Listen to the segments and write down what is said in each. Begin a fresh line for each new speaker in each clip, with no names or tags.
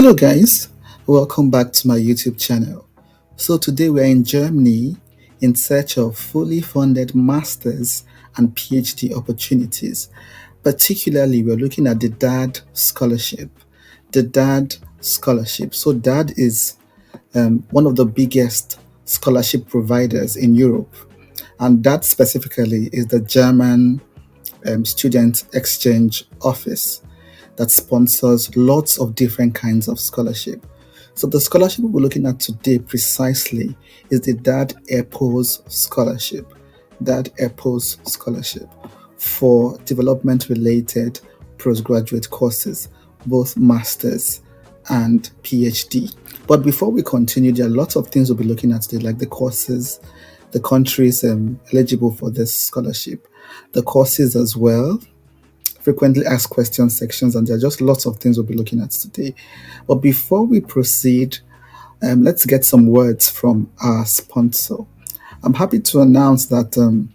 Hello, guys. Welcome back to my YouTube channel. So, today we're in Germany in search of fully funded master's and PhD opportunities. Particularly, we're looking at the DAAD Scholarship. The DAAD Scholarship. So, DAAD is one of the biggest scholarship providers in Europe. And that specifically is the German Student Exchange Office that sponsors lots of different kinds of scholarship. So the scholarship we're looking at today precisely is the DAAD EPOS Scholarship. DAAD EPOS Scholarship for development-related postgraduate courses, both masters and PhD. But before we continue, there are lots of things we'll be looking at today, like the courses, the countries eligible for this scholarship, the courses as well, frequently asked questions sections, and there are just lots of things we'll be looking at today. But before we proceed, let's get some words from our sponsor. I'm happy to announce that I'm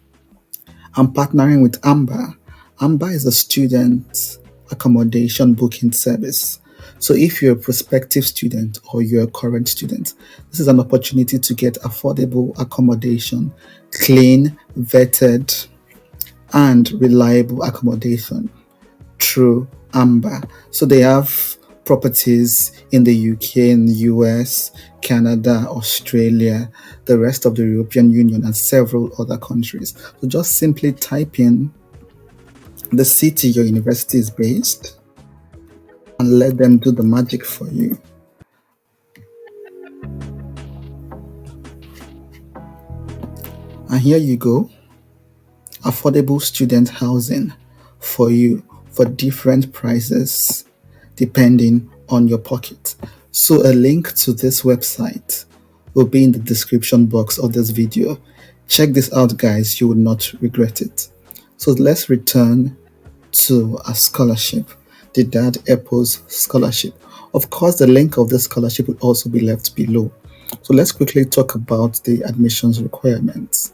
partnering with Amber. Amber is a student accommodation booking service. So if you're a prospective student or you're a current student, this is an opportunity to get affordable accommodation, clean, vetted, and reliable accommodation through Amber. So they have properties in the UK, in the US, Canada, Australia, the rest of the European Union, and several other countries. So just simply type in the city your university is based and let them do the magic for you. And here you go. Affordable student housing for you for different prices depending on your pocket. So a link to this website will be in the description box of this video. Check this out, guys. You will not regret it. So let's return to a scholarship, the DAAD EPOS Scholarship. Of course, the link of the scholarship will also be left below. So let's quickly talk about the admissions requirements.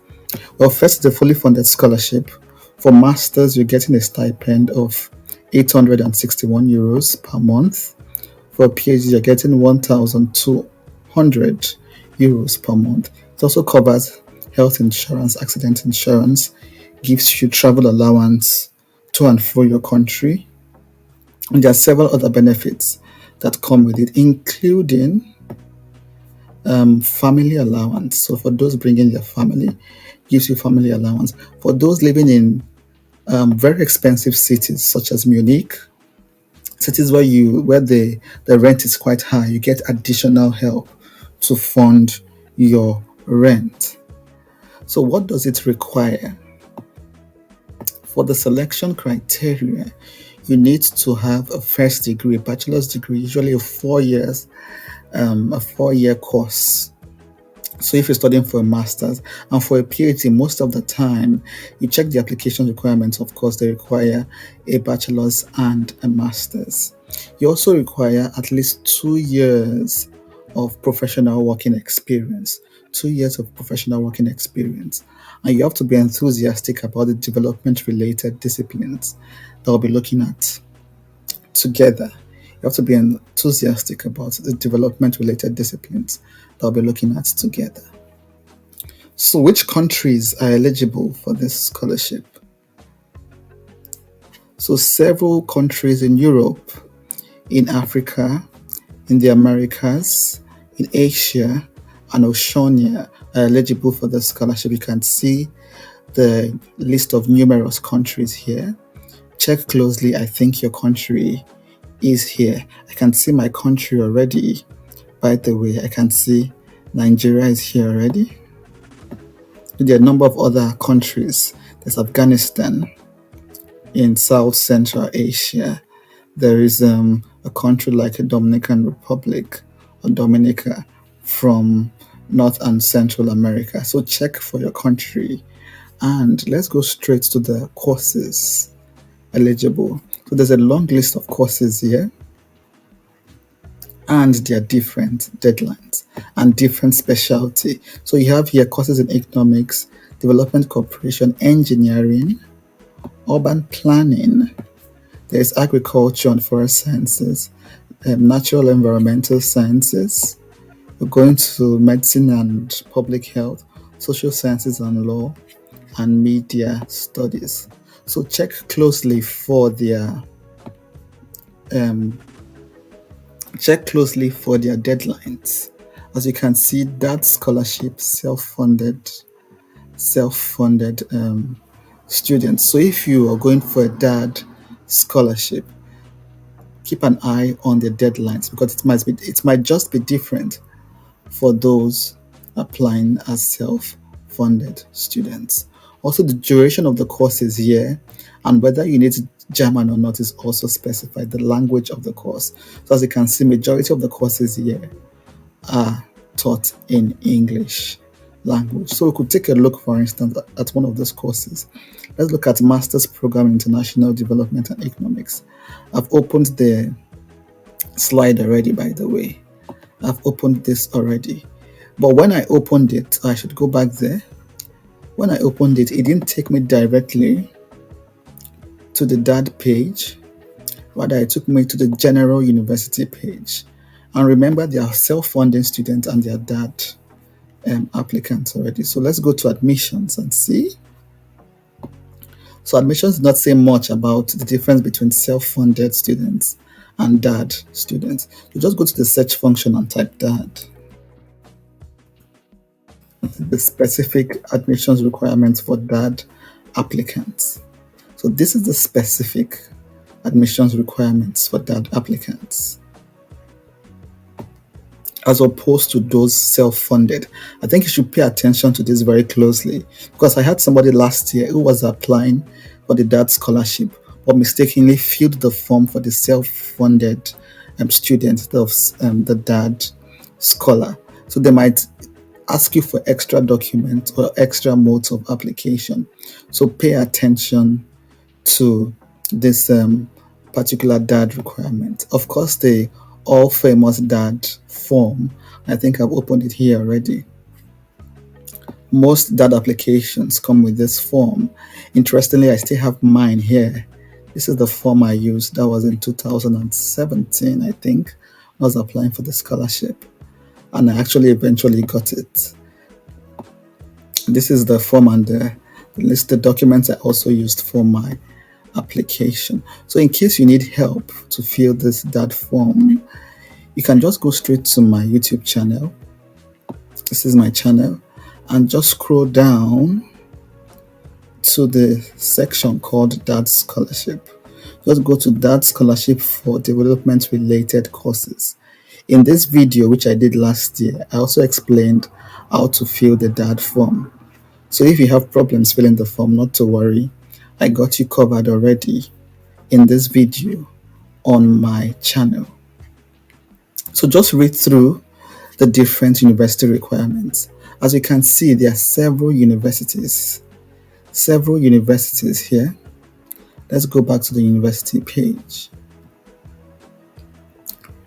Well, first, the fully funded scholarship. For masters, you're getting a stipend of 861 euros per month. For a PhD, you're getting 1,200 euros per month. It also covers health insurance, accident insurance, gives you travel allowance to and fro your country. And there are several other benefits that come with it, including family allowance. So for those bringing their family, gives you family allowance. For those living in very expensive cities such as Munich, cities where the rent is quite high, you get additional help to fund your rent. So what does it require? For the selection criteria, you need to have a first degree, a bachelor's degree, usually a 4 years, a 4-year course. So if you're studying for a master's, and for a PhD, most of the time, you check the application requirements. Of course, they require a bachelor's and a master's. You also require at least 2 years of professional working experience. 2 years of professional working experience. And you have to be enthusiastic about the development-related disciplines that we'll be looking at together. You have to be enthusiastic about the development-related disciplines that we'll be looking at together. So which countries are eligible for this scholarship? So several countries in Europe, in Africa, in the Americas, in Asia, and Oceania are eligible for the scholarship. You can see the list of numerous countries here. Check closely. I think your country is here. I can see my country already. By the way, I can see Nigeria is here already. There are a number of other countries. There's Afghanistan in South Central Asia. There is a country like a Dominican Republic or Dominica from North and Central America. So check for your country. And let's go straight to the courses eligible. So there's a long list of courses here, and there are different deadlines and different specialty. So you have here courses in economics, development cooperation, engineering, urban planning. There's agriculture and forest sciences, natural environmental sciences. We're going to medicine and public health, social sciences and law, and media studies. So um, check closely for their deadlines. As you can see, that scholarship self-funded students. So if you are going for a DAAD scholarship, keep an eye on the deadlines because it might just be different for those applying as self-funded students. Also, the duration of the course is here, and whether you need German or not is also specified, the language of the course. So as you can see, majority of the courses here are taught in English language. So we could take a look, for instance, at one of those courses. Let's look at Master's Program in International Development and Economics. I've opened the slide already, by the way. I've opened this already. But when I opened it, I should go back there. When I opened it, it didn't take me directly to the DAAD page. Rather, it took me to the general university page. And remember, they are self-funding students and they are DAAD applicants already. So let's go to admissions and see. So admissions does not say much about the difference between self-funded students and DAAD students. You just go to the search function and type DAAD. The specific admissions requirements for DAAD applicants. So this is the specific admissions requirements for DAAD applicants, as opposed to those self-funded. I think you should pay attention to this very closely because I had somebody last year who was applying for the DAAD scholarship but mistakenly filled the form for the self-funded student of the DAAD scholar. So they might ask you for extra documents or extra modes of application. So pay attention to this particular DAAD requirement. Of course, the all famous DAAD form, I think I've opened it here already. Most DAAD applications come with this form. Interestingly, I still have mine here. This is the form I used. That was in 2017, I think. I was applying for the scholarship and I actually eventually got it. This is the form and the list of documents I also used for my application. So in case you need help to fill this DAAD form, you can just go straight to my YouTube channel. This is my channel, and just scroll down to the section called DAAD Scholarship. Just go to DAAD Scholarship for development related courses. In this video, which I did last year, I also explained how to fill the DAAD form. So if you have problems filling the form, not to worry. I got you covered already in this video on my channel. So just read through the different university requirements. As you can see, there are several universities here. Let's go back to the university page.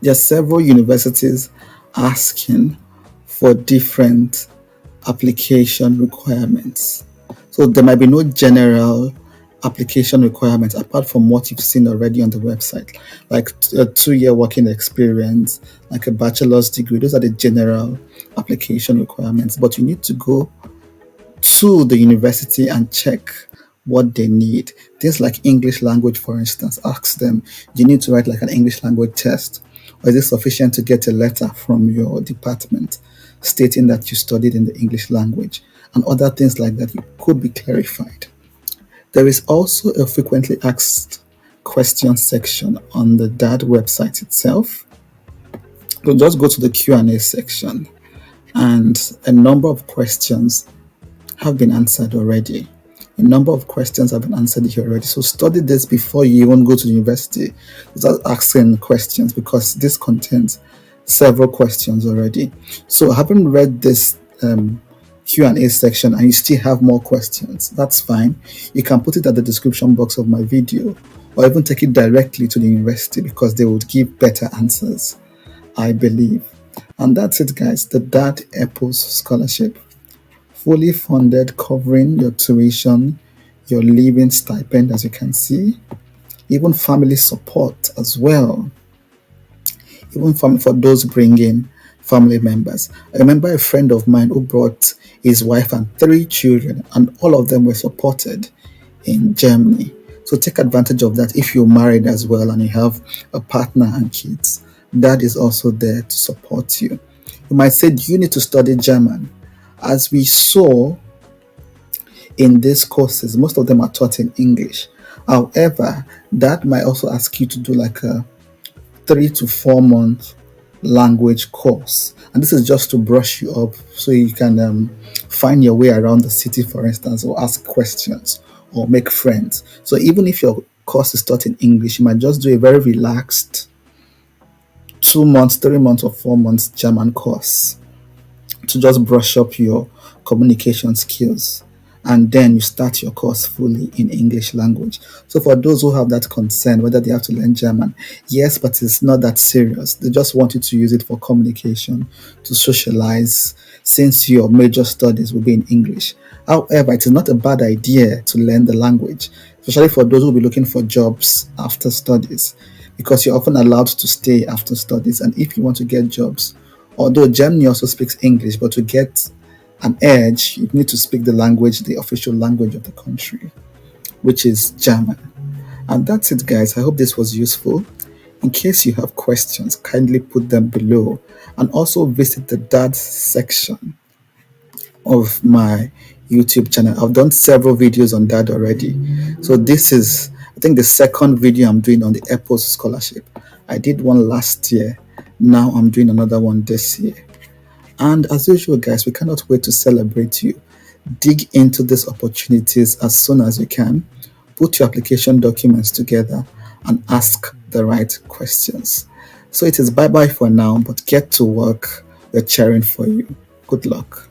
There are several universities asking for different application requirements. So there might be no general application requirements apart from what you've seen already on the website, like a 2-year working experience, like a bachelor's degree. Those are the general application requirements, but you need to go to the university and check what they need. Things like English language, for instance, ask them, do you need to write like an English language test, or is it sufficient to get a letter from your department stating that you studied in the English language, and other things like that could be clarified. There is also a frequently asked questions section on the DAAD website itself. So just go to the Q&A section, and a number of questions have been answered already. A number of questions have been answered here already. So study this before you even go to the university. Start asking questions because this contains several questions already. So having read this Q&A section and you still have more questions, that's fine. You can put it at the description box of my video or even take it directly to the university because they would give better answers, I believe. And that's it, guys. The DAAD EPOS scholarship, fully funded, covering your tuition, your living stipend, as you can see, even family support as well. even for those bringing family members. I remember a friend of mine who brought his wife and three children, and all of them were supported in Germany. So take advantage of that if you're married as well and you have a partner and kids. That is also there to support you. You might say, do you need to study German? As we saw in these courses, most of them are taught in English. However, that might also ask you to do like a 3 to 4 month language course, and this is just to brush you up so you can find your way around the city, for instance, or ask questions or make friends. So even if your course is taught in English, you might just do a very relaxed 2 months, 3 months, or 4 months German course to just brush up your communication skills, and then you start your course fully in English language. So for those who have that concern whether they have to learn German, yes, but it's not that serious. They just want you to use it for communication, to socialize, since your major studies will be in English. However, it is not a bad idea to learn the language, especially for those who will be looking for jobs after studies, because you're often allowed to stay after studies. And if you want to get jobs, although Germany also speaks English, but to get an edge, you need to speak the language, the official language of the country, which is German. And that's it, guys. I hope this was useful. In case you have questions, kindly put them below, and also visit the DAAD section of my YouTube channel. I've done several videos on that already. So this is, I think, the second video I'm doing on the EPOS scholarship. I did one last year. Now I'm doing another one this year. And as usual, guys, we cannot wait to celebrate you. Dig into these opportunities as soon as you can. Put your application documents together and ask the right questions. So it is bye-bye for now, but get to work. We're cheering for you. Good luck.